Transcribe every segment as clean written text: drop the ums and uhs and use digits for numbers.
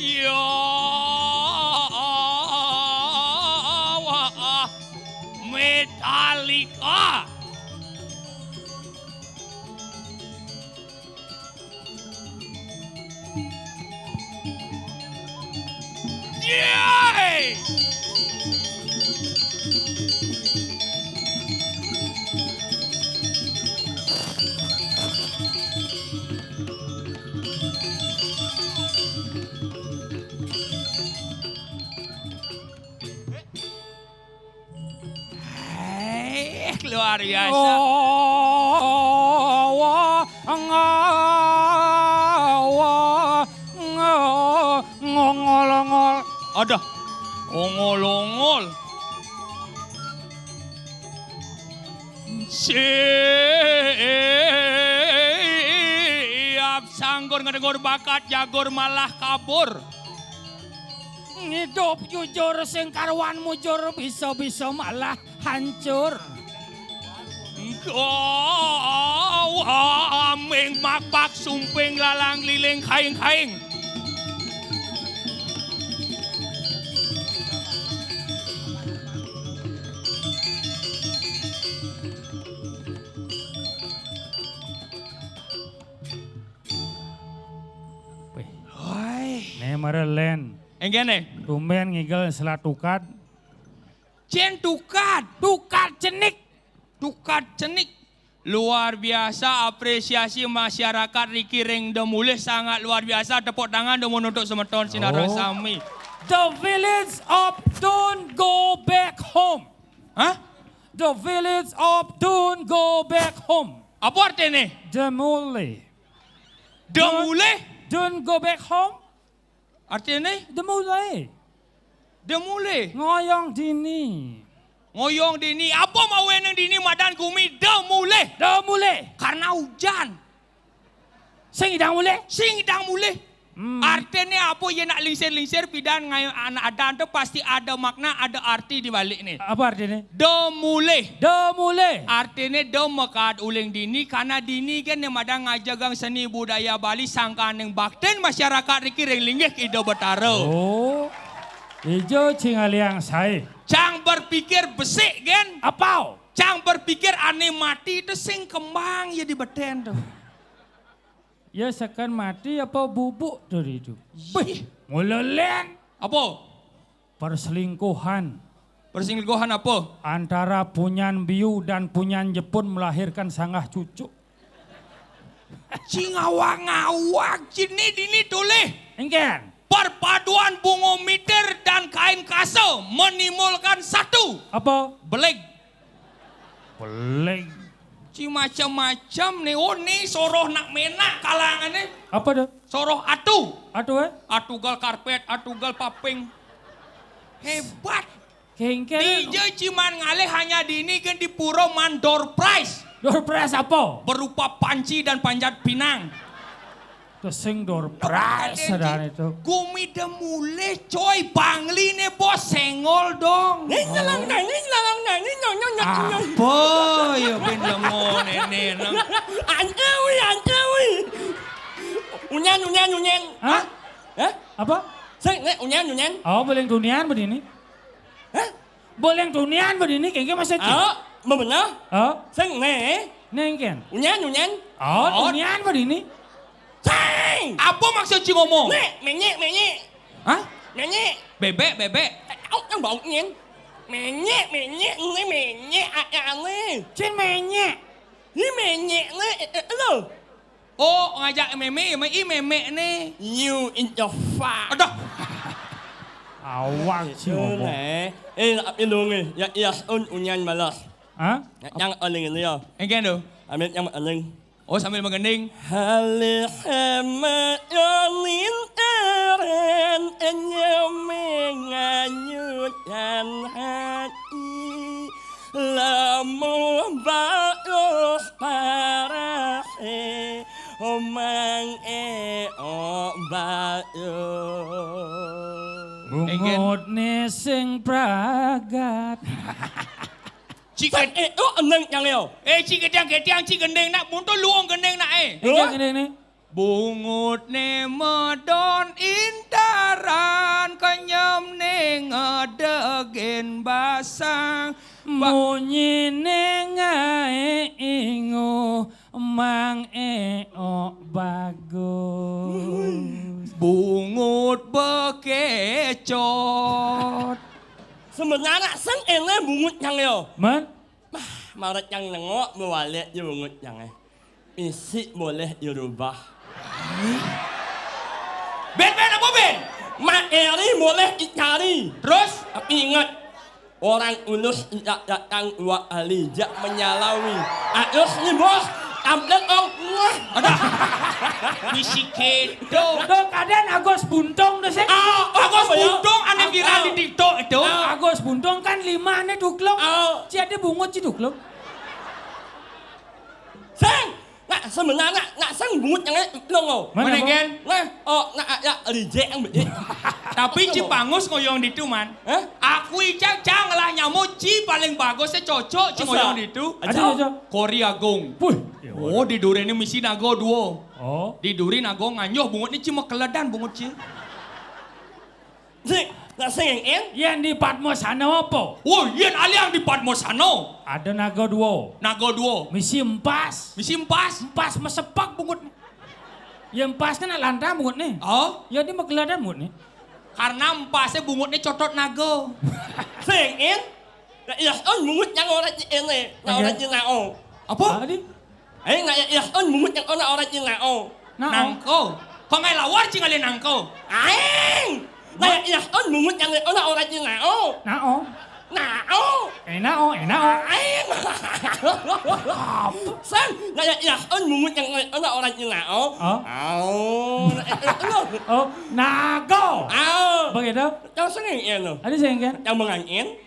Ya Allah, Metallica. Yeay! Luar biasa. Ngongol-ongol. Ada ongol-ongol. Siap sanggur ngedengor bakat jagor malah kabur. Hidup jujur sing karuan mujur bisa-bisa malah hancur. Kau aming makpak sumping lalang liling kaing-kaing. Nih marelen. Enggene, Tumben ngigel selatukat. cen tukat. Tukat cenik. Tukat cenik. Luar biasa apresiasi masyarakat Riki Ring Demulih sangat luar biasa. Tepuk tangan dong untuk semeton sinaran sami. The village of don't go back home. Hah? The village of don't go back home. Apa artinya? Demulih. Demulih? Don't go back home. Artinya? Demulih. Demulih. Ngoyong dini. Ngoyong dini. Apa mau yang dini madan kumi demulih? Demulih. Karena hujan. Sing idang mulih. Sing idang mulih. Artinya apa ya nak lingsir-lingsir pidan anak ada itu pasti ada makna, ada arti di balik nih. Apa artinya? Demulih. Demulih. Artinya demekat uling dini karena dini kan yang madang ngajagang seni budaya Bali sangkaan yang bakten masyarakat Riki Ring Linggih Ido Betaro. Oh. Ijo cingaliang saya. Cang berpikir besik kan? Apa? Cang berpikir aneh mati itu sing kembang ya di beten tuh. Ya sekan mati apa bubuk dari itu. Wih, Mulelen. apa? Perselingkuhan Perselingkuhan apa? antara punyan Biu dan punyan Jepun melahirkan sangah cucu. Cingawang-ngawang cini dini tulis. Engken. Perpaduan bungo miter dan kain kaso menimbulkan satu. Apa? Beleg. Beleg. Ci macam-macam nih. Oh nih soroh nak menak kalangannya. Apa dah? Soroh atu. Aduh Atugal karpet, atugal paping. Hebat. Kengken. DJ Ciman ngalih hanya dini kan di Puro Mandor Prize. Door prize apa? Berupa panci dan panjat pinang. Kesing door prize sadar itu. Gumi demule coy bangli nih bos senggol dong. Apa ya bendemo nene nang. Ancawi. Unyan. Hah? Hah? Apa? Sing nek unyan. Oh boleh dunian begini. Hah? Boleh dunian begini kengken masa cik. Mà mình á, Oh, sing nè, nengken. unyan. Oh, dunian begini. Sing. Apa maksud Ci ngomong? Nè, mẹ nhẹ. Hah? Mẹ nhẹ. Bebek. Ông bột nhìn. Mẹ nhẹ, lấy mẹ nhẹ nè. Cin menyek. Ní mẹ nhẹ nè. Lho. Oh ngajak meme meme nih. You in your fat. Aduh. Awak sih Chứ ngomong. nè. Ê luôn đi. Dạ, unyan malas. Hah? Yang aling ini ya. Engken tuh. Amin yang aling. Oh sambil menggending. Halihama yonin eren enyo menganyutkan hati lamu baus parahe omang bayo. Bungut sing pragat. Ciket. Neng yang leo. Ci gedang ci gendeng nak buntu luong gendeng nak Ini. Bungut ne medon indah bungut bekecot. Sebenarnya sen ini bungut yang yo. Men, Maret yang nengok mewalik di bungut yang isi boleh dirubah. Ben apa Ben? Mak Eri boleh dicari. Terus? Tapi ingat, orang ulus tidak datang 2 kali, jak menyalawi. Atus nih bos, tablet wah. Ada. Misi kedo. dong kaden Agus Buntung tuh sih. Agus Buntung aneh viral di TikTok itu. Agus Buntung kan 5 ane duklong. Si ada bungut si duklong. Sang, nak sebenarnya nak sang bungut yang longo. Mana Gen? Nah, nak ada reject yang begitu. Tapi Cipangus ngoyong di itu man. Hah? Aku icang lah nyamuk Ci paling bagusnya cocok Ci ngoyong di itu. Aja. Korea Gong. Puh. Oh di duri ini misi nago duo. Oh. Di duri nago nganyoh bungut ini cuma keledan bungut Ci. Sing, nak sang yang Yang di Padmosano apa? Oh yen aliang di Padmosano. Ada naga duo. Nago duo. Misi empas. Misi empas. Empas mesepak bungut. Ya empas kan lantah bungut nih. Oh, Ya dia megeladan bungut nih. karena empasnya bungutnya cotot nago. Sang yang, nak ilas bungut yang orang ini, nak orang Cina Apa? Tadi. nak ilas bungut yang orang Cina Nangko. Kok ngai lawar Ci ngali nangko? Aing, nak ilas bungut yang orang Cina Nao. Nao. Enao. Aing. Sang, nak ilas bungut yang orang Cina Oh. Oh, nago. Begitu. Yang sang yang itu, Ada sayang kan? yang mengangin.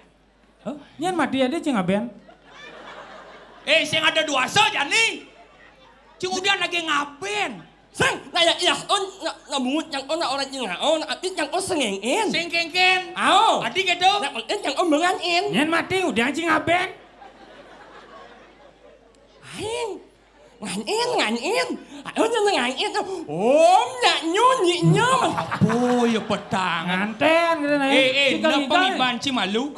Oh, nyan mati ada cing aben. Sing ada dua so jani. Cing udah lagi ngapain? Sang, nak ilas bungut yang orang Cina nak yang sengengin. Sing kengken. Ao. Adik gitu. Nak yang mengangin. Nyan mati udah cing aben. Aing, ngangin. Ayo jangan ngangin. Nak nyunyinya. Oh ya petang. Nganten gitu nih. Nak pengiban Ci malu.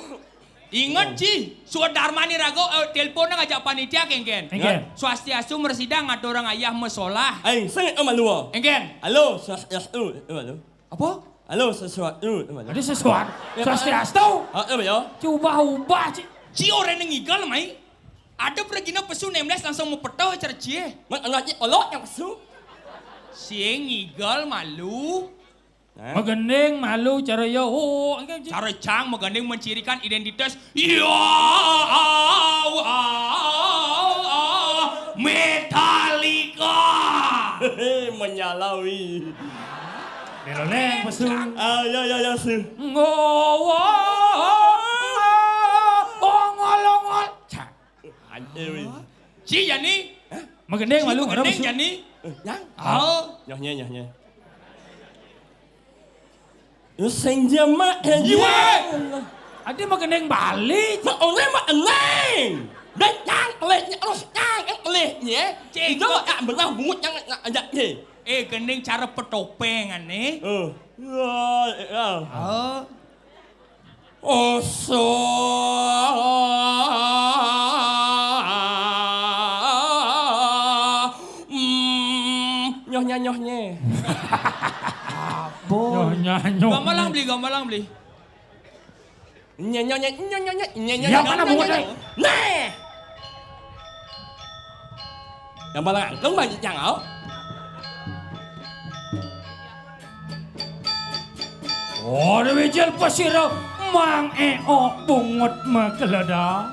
Ingat Ci, Sudarmani Rago telepon ngajak panitia kengken. Engken. Swastiastu mersidang ada orang ayah mesolah. Aing, sang malu. Engken. Halo, sesuatu. Malu. Apa? Halo, sesuatu. Malu. Ada sesuatu. Swastiastu. Ya. Coba ubah cik. Ci orang yang ngigal mai. Ada pergina pesu nameless langsung mau petau cercie. Mak anaknya olok yang pesu. Sing ngigal malu. Magending malu cara yo. Oh, Cara cang menggandeng mencirikan identitas. Ya Metallica. Menyalawi. Deloneng pesu. Ya, su. Ngolongol. Cak. Aduh. Ci jani. Magending malu ada Gendeng pesu. jani. Yang. Oh. Nyohnya. Sing jama Ada magending balik. Mak oleh mak eneng. Dan yang olehnya harus yang olehnya. Cik, Itu tak benar bungut yang ajak ni. Gendeng cara petopengan nih. Oh. So. Nyohnya. Nyanyo. Gambalang beli. Nyonya. Ya, mana bungutnya? Nah. Gambalang angkeng banyak yang au. Oh, wijil pasiro mang eo bungut makelada.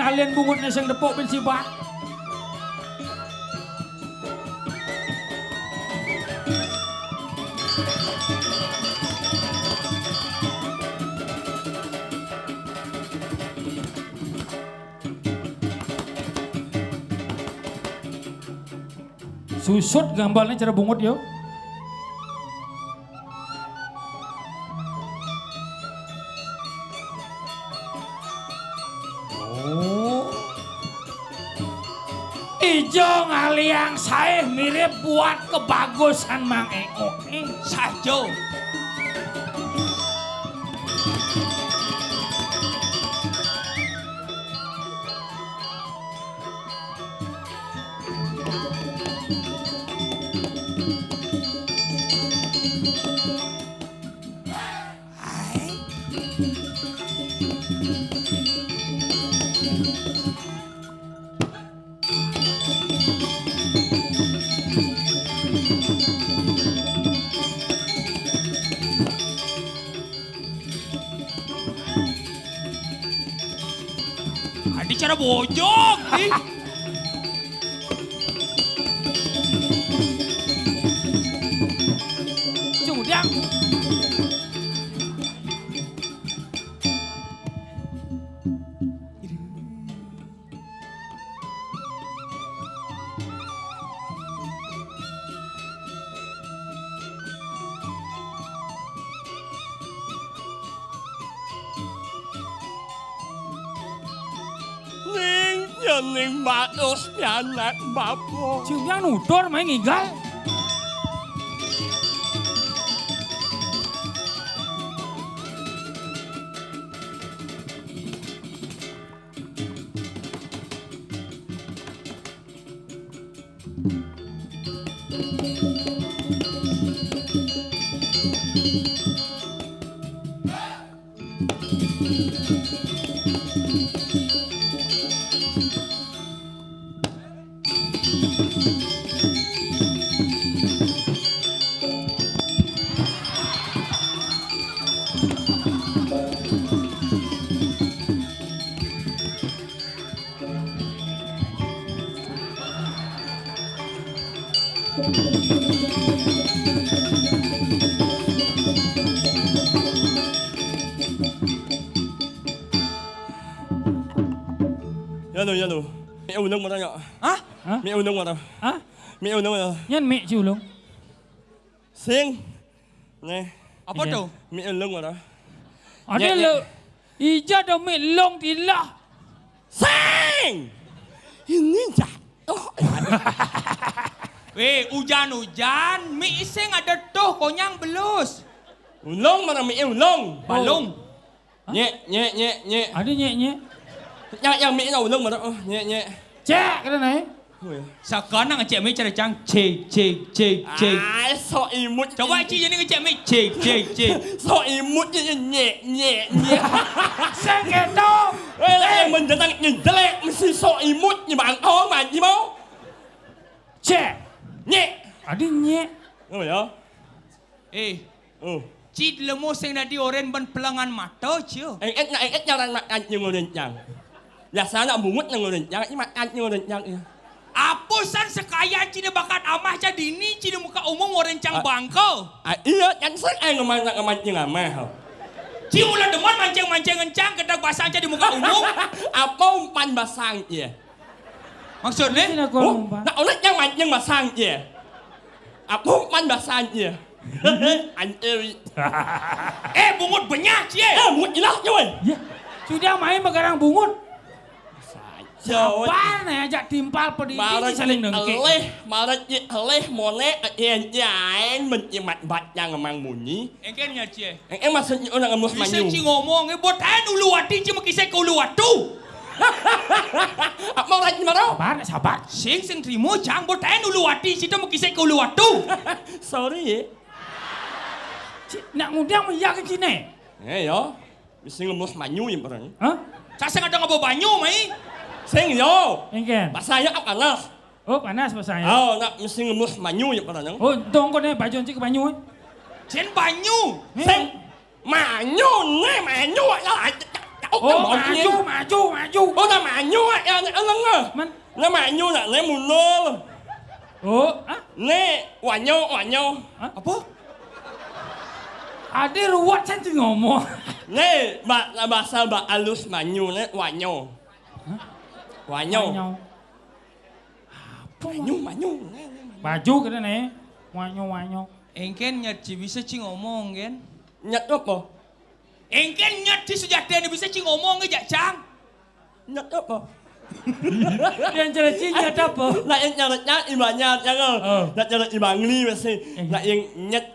Alin bungutnya sing depok bensibat. Susut gambarnya cara bungut yo. Oh. Ijo ngaliang sae mirip buat kebagusan Mang Eko. Sajo. ada bojong. Ih. Cudang. Ning ning matos anak bapak. Cudang nudur main ngigal. Dạ rồi. Mẹ yêu nông mà đâu nhở? Hah? Mẹ yêu nông mà đâu? Hah? Mẹ yêu nông mà đâu? Nhân mẹ chịu lung. Sing. Nè, Apa Iya. tuh? mẹ yêu nông mà đâu? Ada Nyet, le. Ija do mẹ long thì lah. Sing. Ini jatuh. Weh, hujan-hujan, mie iseng ada tuh, konyang belus. Ulung mà đâu mẹ yêu nông? Balung. Nhẹ. Ada nyek. Yang mẹ đâu ulung mà đâu? Nhẹ. Cek cái này. Sekarang ngecek mie cara cang, cek. Ai so imut. Coba Ci jadi ngecek mie, cek. So imut nhẹ. Sang cái đó. Ê, mình đã đang nhìn jelek, mesti so imut như bạn thôi mà gì mau? Cek. Nhẹ. Ada nyek. Đúng rồi. Eh, Ừ. Ci lemo sing nadi oren ban pelangan mata chưa? Anh ít nhau đang mặc anh như người đình chẳng. Là sáng là muốn mất là người đình chẳng, nhưng mà anh như người đình chẳng. Apusan sekaya Ci bakat amah jadi ini Ci muka umum orang cang bangko. Iya, anh sức anh ngomong như là ma hả? Ci ulah demen mancing kencang kedak basah aja di muka umum. Apa umpan basang ya? Maksudnya? Ini aku ngomong. Nah, orang yang mancing basang ya. Apa umpan basang ya? Anh ơi. Bungut banyak Ci. Muốn gì đó chứ ơi. Ya. Sudah main begarang bungut. Trời Apaan nih ajak timpal pedih ini saling dengki. mà nó leh monet hiện dài mình chỉ mặt bạch yang mang muni. Engkennya Ci. Em mà sinh orang ngemus Bisa manyu. Ci ngomong, buat ulu hati Ci makisai ke ulu watu. Mau lagi mà đâu? Sabar. Sing terima cang buat ulu hati Ci makisai ke ulu watu. Sorry ya. Nak ngundang iya ke sini. Yo. Bisa ngemus manyu yang pernah. Hah? Saya ada ngabo banyu mai. Sing yo. Engken. Bahasa ya apa panas? Oh panas bahasanya. Oh, nak mesti ngemus manyu yang pernah. Oh tunggu nih baju nanti ke banyu. Cen banyu. Sing manyu nih manyu ya. Oh maju. Oh, na manyu ya neng. Man. Na manyu nak le munol. Oh, ah? Ne wanyo. Apa? Ada ruwet saya tuh ngomong. Ne bahasa alus manyu ne wanyo. Wanyo. Apa? Manyu. Baju kena nih. Wanyo. Engken nyat Ci bisa Ci ngomong kan. Nyat apa? Engken nyat Ci sejatinya bisa Ci ngomong aja cang. Nyat apa? Yang cerecinya apa? Nak yang nyat ibanya jangan. Nak nyat ibang ni mesti. Nak yang nyat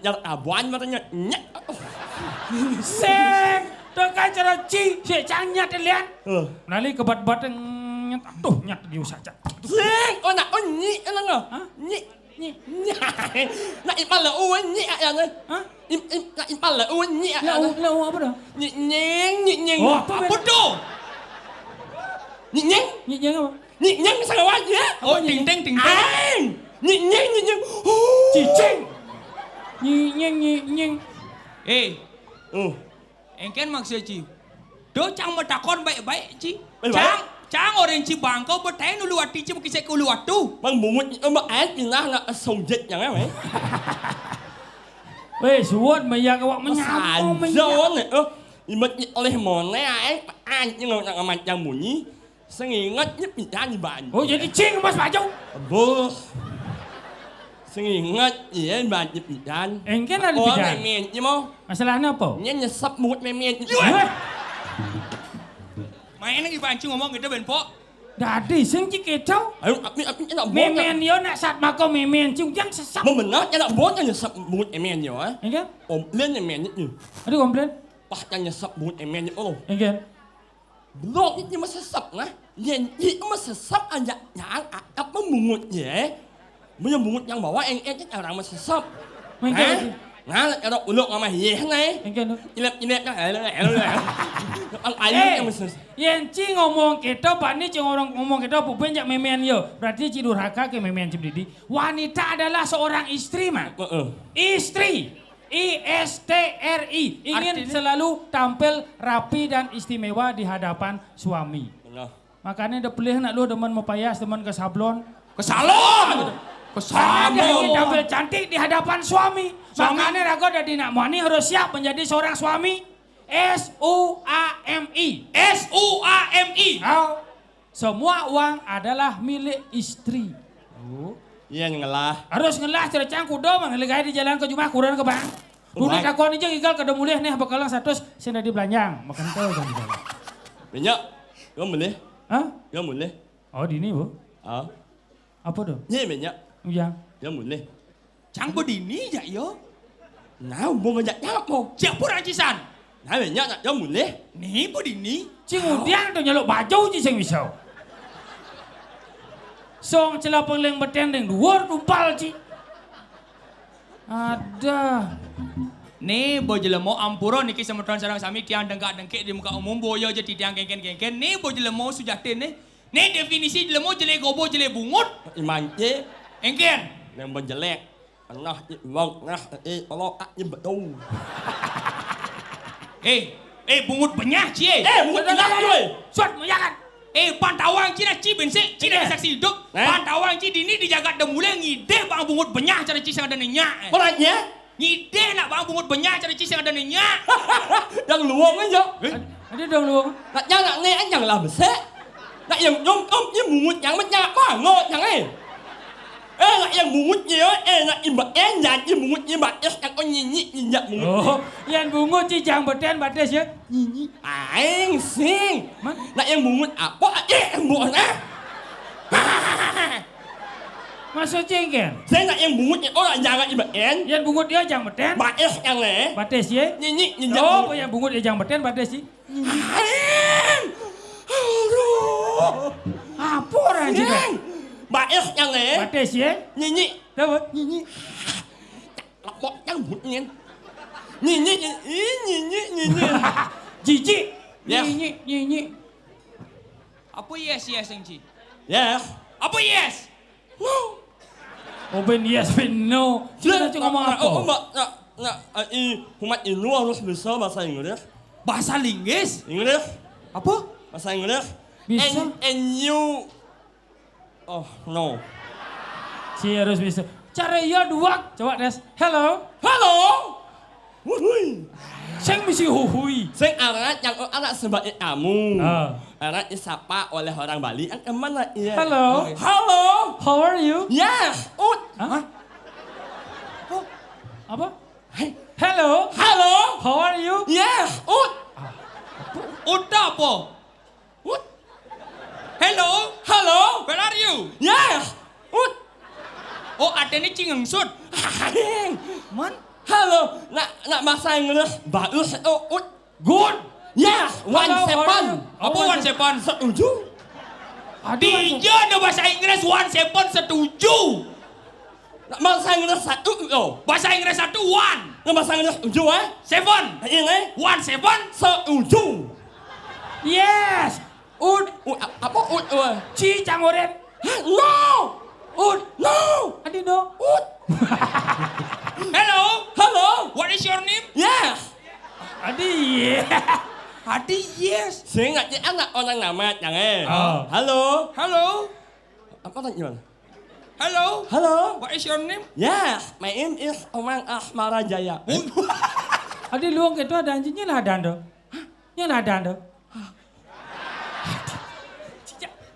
nyat abuan macamnya nyat. Seng, tekan cereci, si cangnya lihat. Nali kebat-bat nyet, aduh nyet diu saja. Sing, oh nak nyi nang. Hah? Nyi. Nak ipal la nyi ya ne. Hah? Nak ipal la nyi ya. Lau apa dah? Nying. Oh, Apa tuh? Nying. Nyet apa? Nying sang awan ya. Oh, ting-ting. Anh. Nying. Cicing. Nying. Engken maksud Ci. Do cang matakon baik-baik ci. Baik-baik? Cang orang ci bangkau bertanya nulu ati ci mukisek ulu atu. Mang bungut mà ai pindah nak song jet yang apa? Weh, suwon maya kawak menyambung Sajo ni, imat oleh mana ai nhưng mà macam bunyi, sengingatnya pindah di ban. Oh, jadi cing mas baju. Bos. Sengingat ya ban di pindah. Engken ada Orang bidan. memen je mau. Masalahnya apa? Nya nyesap mulut memen. Weh, Main lagi banci ngomong kita benpok. dadi sing ci ketau. Ayo, aku nak bos. Memen yo nak sat mako memen ci ujang sesap. Benar, nak bos kan nyesap mulut memen je, Engken? Om lên memen ni. Ada komplain? Pas kan nyesap mulut memen ni, oh. Engken? Blok ni masa sesap nah. Yen ni masa sesap aja yang apa mungut je. Punya mungut yang bawa yang orang masa sesap. Engken? Nah, kalau uluk sama ye ni. Engken? Ilap kan. Ang ayu yang masa. Yen ci ngomong kita, Pak ni ci orang ngomong kita pupen jak memen yo. Berarti ci durhaka ke memen ci didi. Wanita adalah seorang istri, mah. Istri. ISTRI. Ingin Artinya? selalu tampil rapi dan istimewa di hadapan suami. Benar. Makanya udah pilih nak lu demen mepayas, demen ke sablon. Ke salon. Ke Karena dia ingin salon. tampil cantik di hadapan suami. Makanya rago dari nak muani harus siap menjadi seorang suami. SUAMI. SUAMI. Oh, semua uang adalah milik istri. Yang ngelah. Harus ngelah cercang kudo manglegai di jalan ke Jumat kurang ke bang. Dulu Baik. kakon aja gigal kada mulih nih bakalan 100 senda di belanjang. Makan tahu kan di jalan. Minyak. Kau boleh? Hah? Kau boleh? Oh di ini bu. Ah. Apa tuh? Ye minyak. Ujang. Kau boleh? Cang bedini ya yo. Nah, mau ngajak apa? Siapa rancisan? Nah, minyak nak kau boleh? Nih bedini. Cing udiang tuh nyeluk baju ci sing wisau. Song celapang leng beten deng dhuwur tumpal ci. Ada. Nih bo jelemo ampuro niki semeton sarang sami kian dengkak-dengkik di muka umum boyo je tiang kengken-kengken. Nih bo jelemo sujatin nih. Nih definisi jelemo jele gobo jele bungut. Iman je. Engken. Yang berjelek. Nah, wong nah kalau aknya betul. Bungut benyah cie. Bungut benyah cie. Suat meyakan. Pantawang Cina ci bensik, Cina saksi hidup. Pantawang ci dini dijaga demule ngide bang bungut benyah cara ci yang ada nenya. Orangnya? Ngide nak bang bungut benyah cara ci yang ada nenya. Yang luang aja. Ada dong lu. Nak jangan nghe anh chẳng làm sét. Nak yang nhom như mungut yang banyak banget yang nak yang mungut je nak imbak yang mungut je mbak yang kau nyinyik nyinyak mungut. Oh, yang bungut ci jang beten bates ya. Nyinyik. Aing sing. Man? Nak yang mungut apa? Buat nah. Masuk cengken. Saya nak yang mungut orang jangan imbak Yang bungut dia jang beten. mbak yang Bates ya. nyinyik nyinyak. Oh, yang bungut dia jang beten bates sih. Aing. Aduh. Apa orang ci? Mbak yang Bates ya. nyinyik. Dapat nyinyik. Lapok yang bunyin. Nyinyik nyinyik. Jijik. Ya. Nyinyik. Apa yes yang ci? Ya. Apa yes? No. Oh ben yes ben no. Sudah cuma ngomong apa? Oh, mbak, umat ini harus bisa bahasa Inggris. Bahasa Linggis? Inggris? Apa? Bahasa Inggris? Bisa. And you... Oh, no. Si harus bisa. Cara iya dua. Coba des. Hello. Halo! Wuhui! Sing mesti huhui. Sing anak yang anak sebagai kamu. Ah. Anak disapa oleh orang Bali. Yang kemana iya? Halo. Halo! How are you? Yes! Ut! Hah? Apa? Hey. Hello. Halo! How are you? Yes! Ut! Udah apa? Ut! Hello? Halo! Where are you? Yes! Ut! Oh ada nih cingengsut. Haring! Man? Halo! Nak bahasa Inggris? Bagus. Oh, Ut! Good. Yes! Halo, how are 1 you? second! Apa one seven? Setuju? Dia ada bahasa Inggris one seven setuju. Nak bahasa Inggris 1 yo. Bahasa Inggris 1 one. Nak bahasa Inggris 7 Seven. Ini One seven. setuju. Yes. Ud. Ut apa ut? Ci cangoren. No! Ud. No! Adi no. Ut! Hello. Halo! What is your name? Yes! Adi. Hadi yes. Sing nak anak orang nama jangan. Oh. Halo. Hello. Apa tanya? Hello. Halo. What is your name? Yes, my name is Omang Asmara Jaya. Adi luang itu ada anjingnya lah dando. Nya lah dando.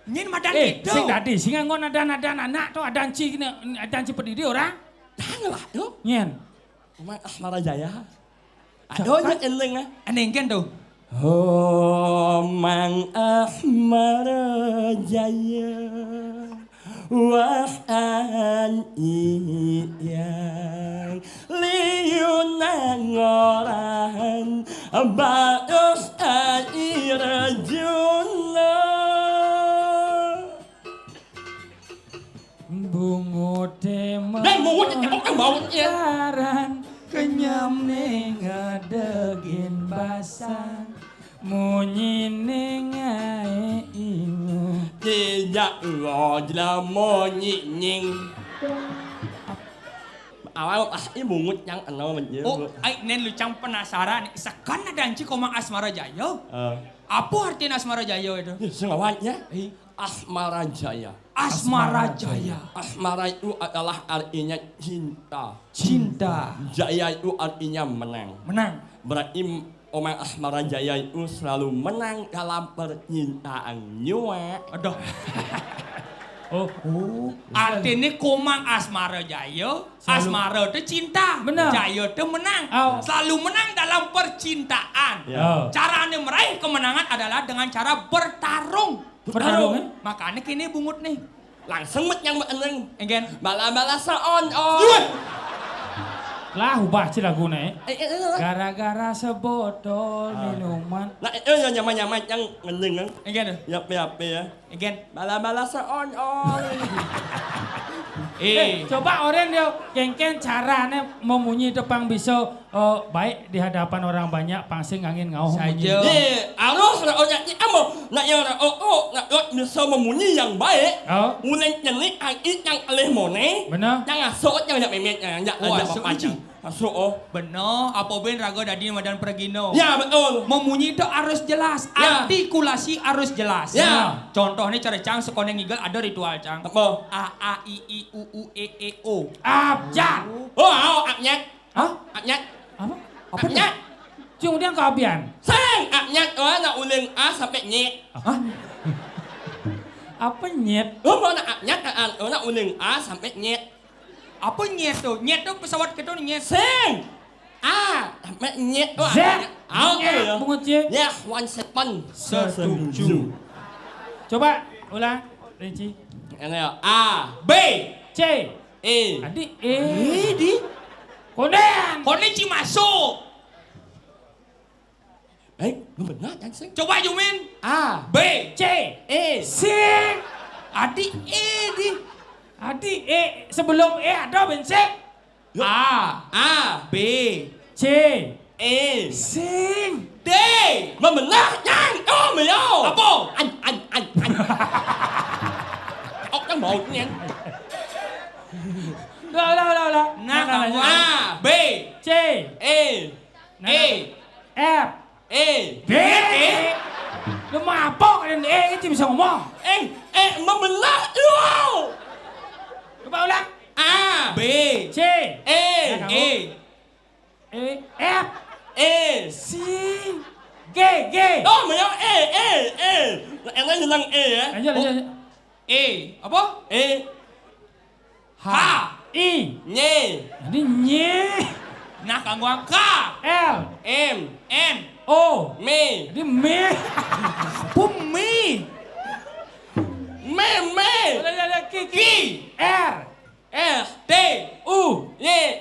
Nyen madan itu. Sing tadi sing ngon ada anak tuh ada anci kena ada anci pendiri orang. Janganlah, yuk. Nyen. Omang Asmara Jaya. Aduh, nya ending ah. Anengken tuh. Omang Asmara Jaya. Wahan iyang liunan ngoran baus airajuna Bungut Dan bungut itu kan baunya. Jaran kenyam ning ngadegin basah munyi ning ae ingu. Tidak ngojla monying. Awal pasti bungut yang enam menjadi. Oh, ai nen lucang penasaran. Sekan ada anci komang Asmara Jaya. Apa artinya Asmara Jaya itu? Sengawatnya Asmara Jaya. Asmara Jaya. Asmara itu adalah artinya cinta. Cinta. Jaya itu artinya menang. Menang. Berarti Omang Asmara Jaya itu selalu menang dalam percintaannya. Aduh. Oh, Artinya komang Asmara Jaya. Asmara itu cinta. Benar. Jaya itu menang. Oh. Selalu menang dalam percintaan. Ya. Caranya meraih kemenangan adalah dengan cara bertarung. Bertarung, eh? Makanya kini bungut nih. Langsung yang meneng. Enggen. Bala-bala seon. lah ubah ci laguna gara-gara sebotol minuman. Nah itu yang nyaman-nyaman yang meneng kan. Enggen. Yap ya. Enggen. Bala-bala seon. Coba orang dia kengken caranya memunyi tepang bisa baik di hadapan orang banyak pangsing angin ngauh Saja. Harus orang ni amo nak yang nak bisa memunyi yang baik. Mulai jenis angin yang oleh mone. Benar. Yang asok yang memet yang asok panjang. Asok Benar, apa ben raga dadi madan pergino. Ya betul. Memunyi itu harus jelas, Ya. artikulasi harus jelas. Ya. Contohnya cara cang sekoneng ngigel ada ritual cang. Apa? A I I U E O. Abjad. Oh, aknyat. Hah? Aknyat. Apa? Aknyat. Cium dia keabian. Sang aknyat nak uling A sampai nyet. Hah? Apa nyet? Mau nak aknyat nak uling A sampai nyet. Apa nyet tuh? Nyet tuh pesawat kita nyet. Sing. A sampai nyet. Z. Ya. Bungut C. Ya, 1 second. Setuju. Coba ulang. Rinci. Ini ya. A, B. C. E. Adik Di. Konden. Kondisi masuk. Baik, lu benar kan sing? Coba Jumin. A, B. C. E. Sing. Adik di. Adik sebelum ada bencek. A. A, B. C. E. Sing. D. Benar kan? Oh, meo. Apa? An. Oh, kan mau ni. Lah. Nah, kamu A. B. C. E. E. F. E. G. Lu mabok dan itu bisa ngomong. Benar lu. Coba ulang. A, B. C. E. E. F. E. C. G. Oh, meo E. Enak hilang E ya. Lanjut. E. Apa? E. H. I. Nye. Ini nye. Nah, kamu K. L. M. N. O. Me. Ini me. Bumi. Me. K. K. R. S. T. U. Nye.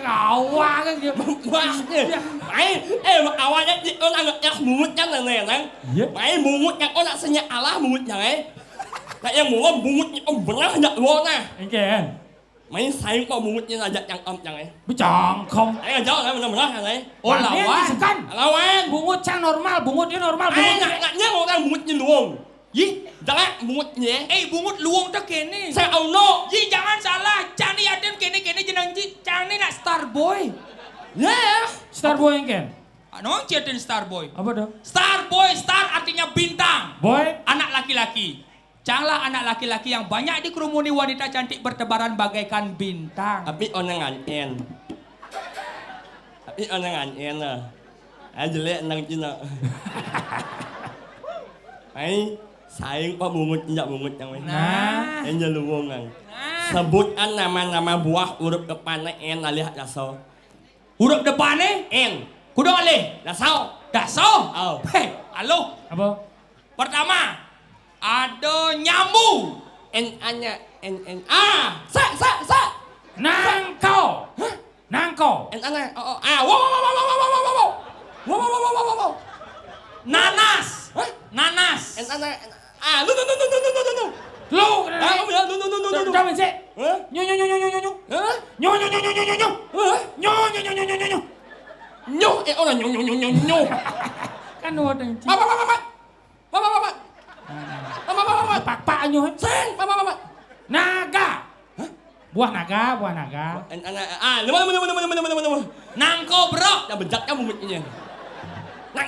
Ngawang kan dia. Awalnya orang yang mungut yang neng. Mai mungut yang orang senyak Allah mungut yang Nah yang mungut yang benar nak luar nah. Engken. Mai sayang kau mungutnya aja yang yang Becangkong. Jauh lah benar yang Oh, lawan. Sekan. Lawan. Bungut cang normal, bungutnya normal. Naknya orang mungutnya luang. Yi. Jangan mungutnya. Bungut luang tak kene. Saya no. Yi, jangan salah. Cang ni adem kene jenang ji. Cang ni nak Starboy. Ya. Starboy engken. Anong certain star boy? Apa tuh? Star boy, star artinya bintang. Boy. Anak laki-laki. Janganlah anak laki-laki yang banyak dikerumuni wanita cantik bertebaran bagaikan bintang. Tapi orang nganten. Tapi orang nganten lah. Jelek nang Cina. Ay, sayang pak mungut yang weh. Nah. Yang jeluwongan. Nah, Sebutkan nama-nama buah huruf depannya N alih daso. huruf depannya N. kudu alih. Daso. Daso. Oh. Hei, halo. Apa? Pertama, ada nyambu. N anya N. Ah, sa. Nangko. Nangko. N anya. Oh. Ah, wow. Wow. Nanas. Hah? Nanas. N anya. Ah, no. Lu. Ah, no. Jangan sih. Hah? Nyo. Hah? Nyo. Hah? Nyo. Nyo, orang nyo. Kan ada yang Apa. pak nyo. Sen, apa. Naga. Buah naga. Lima. Nangko bro. Ya bejat kamu mutnya. Nang,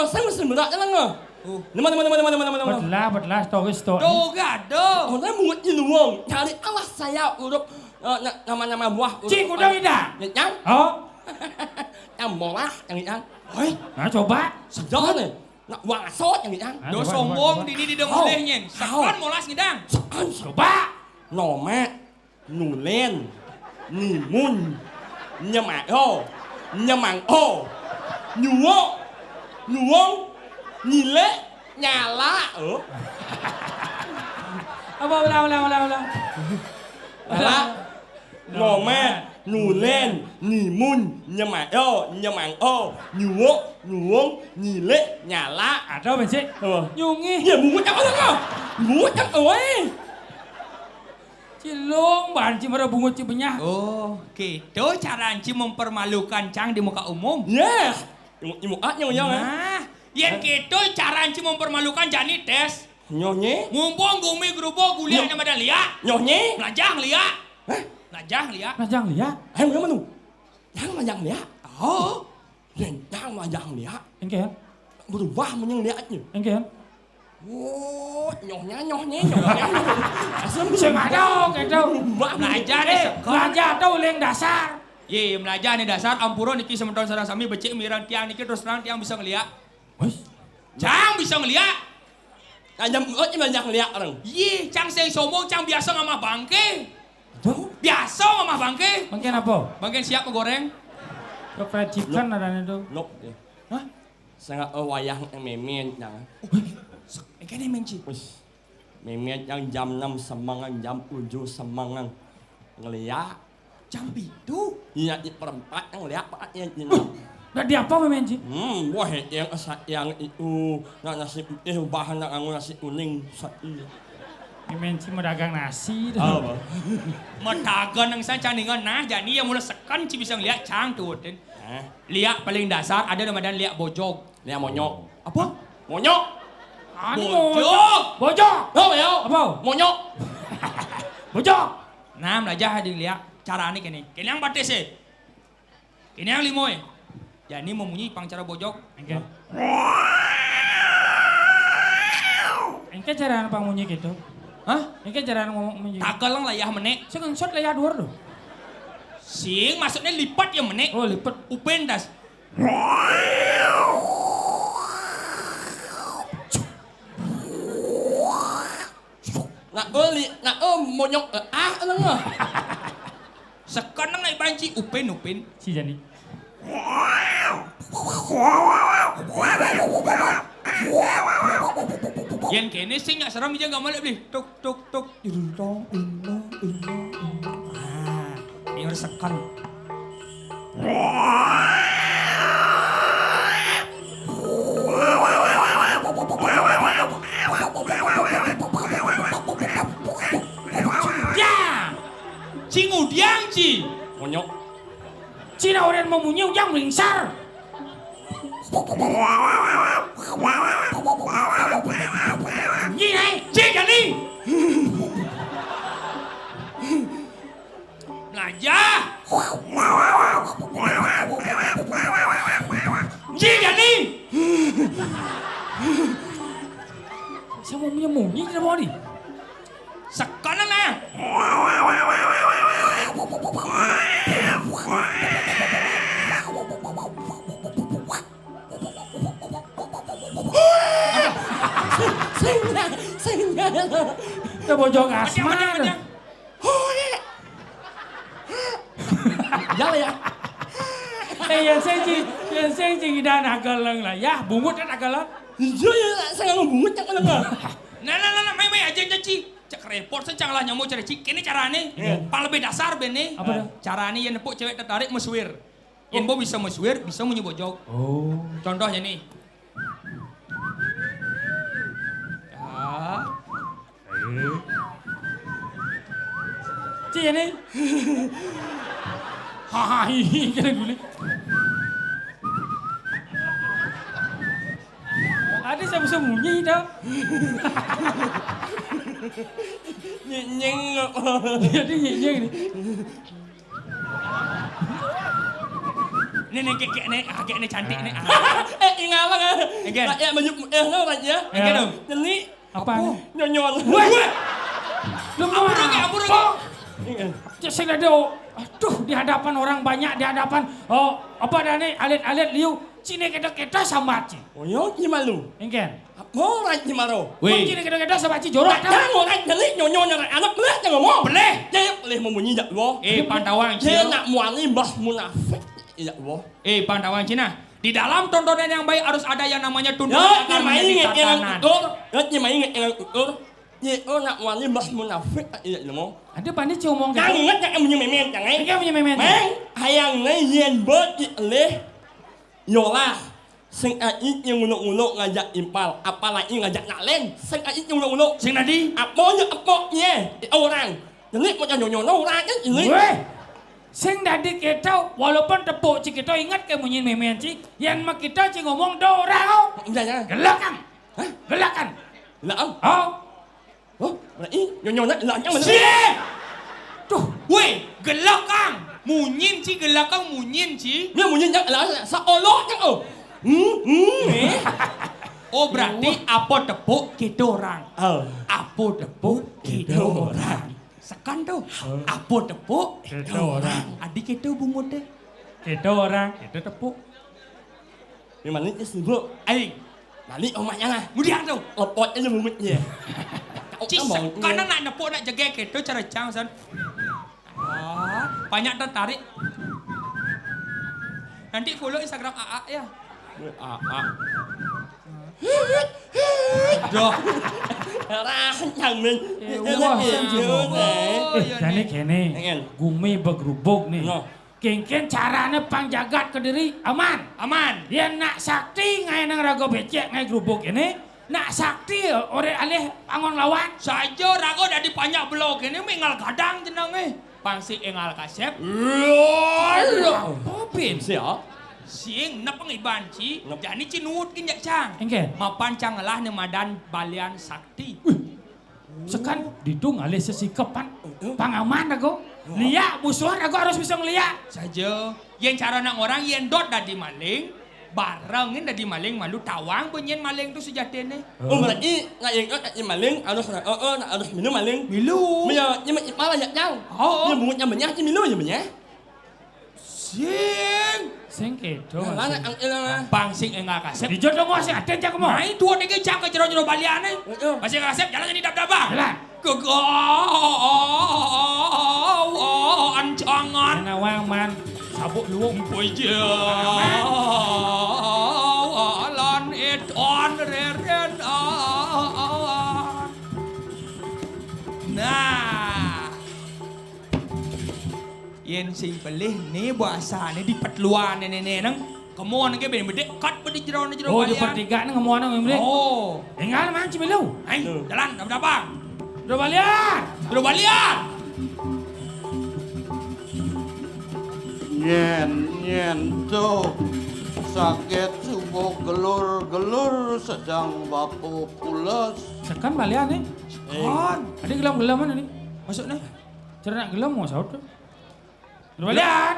saya mesti berat jalan nggak? Lima. Belah, story. Dogado. Orang mutnya luang. Cari alas saya huruf nama-nama buah. Cik, udah tidak? Yang? Oh. Yang molah, yang. Hei, Nah, coba. Sedang nih. Nak wasot yang. do sombong di dong Oh. olehnya. Sekon molas ngidang. Coba. Noma, nulen, nimun, nyamao, nyuwong, nyile, nyala. Apa ulang. Nyala, noma, nulen, nimun, nyamao, nyuwong, nyile, nyala. Ada apa sih? Apa? Nyungi. Ya mungut yang mana kau? Mungut yang oi. Cilung, banci pada bungut cibenyah. Oh, gitu cara Anci mempermalukan Cang di muka umum. Yes. Imukatnya yang. Nah, yang gitu cara Anci mempermalukan Jani tes. Nyonya. Ngumpung gumi gerubo kuliah nama dan liak. Nyonya. Melajang liak. Hah? Melajang liak. Nah, jangan lihat. Ayo mana tu? Yang majang lihat. Oh, Yang majang lihat. Engke, Berubah menyang lihatnya. engke. Oh, nyonya. Asam Sing ada, gitu. belajar nih sekon. Belajar tuh leng dasar. Ye, belajar nih dasar ampuro niki sementon sarang sami becik mirang tiang niki terus terang tiang bisa ngeliat. Wes. Cang bisa ngeliat. Ajam majang lihat orang. Ye, Cang sing sombong Cang biasa ngamah bangke. Tuh, Biasa ngamah bangke. mungkin apa? Bangke siap menggoreng. Ke fried chicken ada itu. Lop. Hah? Sangat wayah yang memen jangan. Engke nih menci. Wis. Memen yang jam 6 semangan, jam 7 semangan. Ngeliat. Jam itu. Iya di perempat yang lihat paknya ini. Gak di apa memang Ci? Buah yang itu nasi putih bahan nak nganggo nasi kuning satu. Memang Ci mau dagang nasi. Apa? Metagan yang saya candingan nah jadi yang mulai sekan Ci bisa ngeliat Cang tuh. Hah? Liak paling dasar ada nama dan liak bojog. Lihat monyok. Apa? Monyok. Anu Bojog. Bojok. Oh, ya. Apa? Monyok. Bojok. Nah, belajar di liak cara ini kini. Kini yang batis sih. Kini yang limoy. Jadi memunyi pang cara bojog. Engke. Engke cara apa munyi gitu? Hah? Engke cara ngomong munyi. Tagelang layah menek. Saya kan shot lah ya dua tuh. Sing maksudnya lipat ya menek. Oh lipat. Upen das. Nak monyok alang ah. Sekarang naik banci upen. Si Jani. Yang kene sing nyak seram aja gak malek beli. Tuk. Ilong. Ah, ini harus sekan. Ya, cingudiang ci. Monyok. Cina orang mau munyi yang mengsar. Gini, Cik Jani. Belajar. Sekarang nah. Singnya. Itu bojong asma. Macam. Jalan ya. Yang saya dah nak galang lah. Ya, bungut dah nak galang. Iya ya, saya ngebungut yang kalau Nah, main aja janji. Cek report saja lah nyamuk cari cik. Ini carane. Paling lebih dasar bene. Apa dah? Carane yang nepuk cewek tertarik meswir. Yang bo bisa meswir, bisa munyi bojok. Oh. Contohnya nih. Ya. Cik ni. Haha, ini kena guli. Ada saya sembunyi dah. Nyenyeng. Jadi nyenyeng ni. Ini kakek ni cantik ni. Ingat apa kan? Again. Rakyat menyuk no rakyat. Again dong. Jadi Apa ni? nyonyon. Lemah. Ampun lagi. Cik saya ada. Aduh, di hadapan orang banyak, di hadapan apa dah ni alit-alit liu. Cine kita sama cik. Oh yo malu. Engken. Mau rakyat maro. Weh. Cine kita sama cik jorok dah. Jangan orang jadi nyonyon anak boleh jangan mau. Boleh. Dia boleh membunyi tak lo. Pantauan Dia Cina. nak muali bah munafik. Tidak lo. Pantauan Cina. Di dalam tontonan yang baik harus ada yang namanya tuntunan Ya, agar dia main menjadi ingat yang tatanan. ukur. Dia main ingat yang ukur. Dia nak muali bah munafik. Tidak lo. Ada pandai cik omong Jangan gitu. ingat yang punya memen jangan. Engken punya memen. Mang hayang ni yen bot leh. Yolah. Sing ait yang uluk-uluk ngajak impal, apalagi ngajak nak len. Sing ait yang uluk-uluk. Sing nadi. Apanya orang. Jadi macam nyonya orang kan ini. Weh. Sing dadi kita walaupun tepuk cik kita ingat ke munyi memen cik. Yang mak kita cik ngomong dorang. Jangan. Gelakan. Hah? Gelakan. Lah am. Oh. Oh, berarti nyonya nak lah yang mana? Cik. Tuh. Weh, gelakang. Munyin ci gelakang munyin ci. Dia punya nak lah seolok kan oh. Oh berarti apa tepuk kita orang. Oh. Apa tepuk kita orang. Sekan tu. Apa tepuk Kita orang. Adik kita bungut deh. Kita orang. Kita tepuk. Di mana dia sibuk? Aing. Balik omaknya lah. Kemudian tu. Lepot aja mumitnya. Ci sekarang nak nepuk nak jaga kita cara cang san. Banyak tertarik. Nanti follow Instagram AA ya. Doh. Rancang men. Wah, jadi kene. Engel. Gumi bergerubuk nih. No. Kengken caranya pang jagat ke diri aman. Aman. Dia nak sakti ngai nang rago becek ngai gerubuk ini. Nak sakti ore alih angon lawan. Saja rago dari banyak blog ini mengal gadang jenang Pangsi engal kasep. Popin. Siap. Siang na pangiban ci. Jani cinut kinjak cang. Engken. Mapan cang lah nemadan balian sakti. Sekan didung alih sesikapan pangaman rago. Liak musuhan rago harus bisa ngeliat. Saja. Yang cara nak orang yang dot dari maling. Barangin dari maling malu tawang punyen maling tu sejatine. Oh berarti nak yang maling harus harus minum maling. Milu. Bây nhưng mà bao là nhận nhau. Oh. Nhưng muốn nhà mình nhá chứ mình nuôi nhà mình nhé. Siang. Sing kedo. Lá là ăn là Pangsi engal kasep. Di jodoh ngos aten cak mo. Mai tua deke cang ke jero-jero balian Pasti kasep jalan jadi dab-dabah. Jalan. Ancangan. Nawang man sabuk luwung. Puja lan it on reren Nah Yen sing pelih ni bahasa ni di petluan ni nang kemon ke ben bedek kat bedi jero Oh, di pertigaan ngomong nang ngomong. Oh Engal man cimilu. Hai jalan dab-dabah Udah balian. Sudah balian Nyen tuh sakit subuh gelur sedang bapu pulas. Sekan balian nih. Kon Ada gelam-gelam mana nih? masuk nih Cara nak gelam mau saut. Udah balian.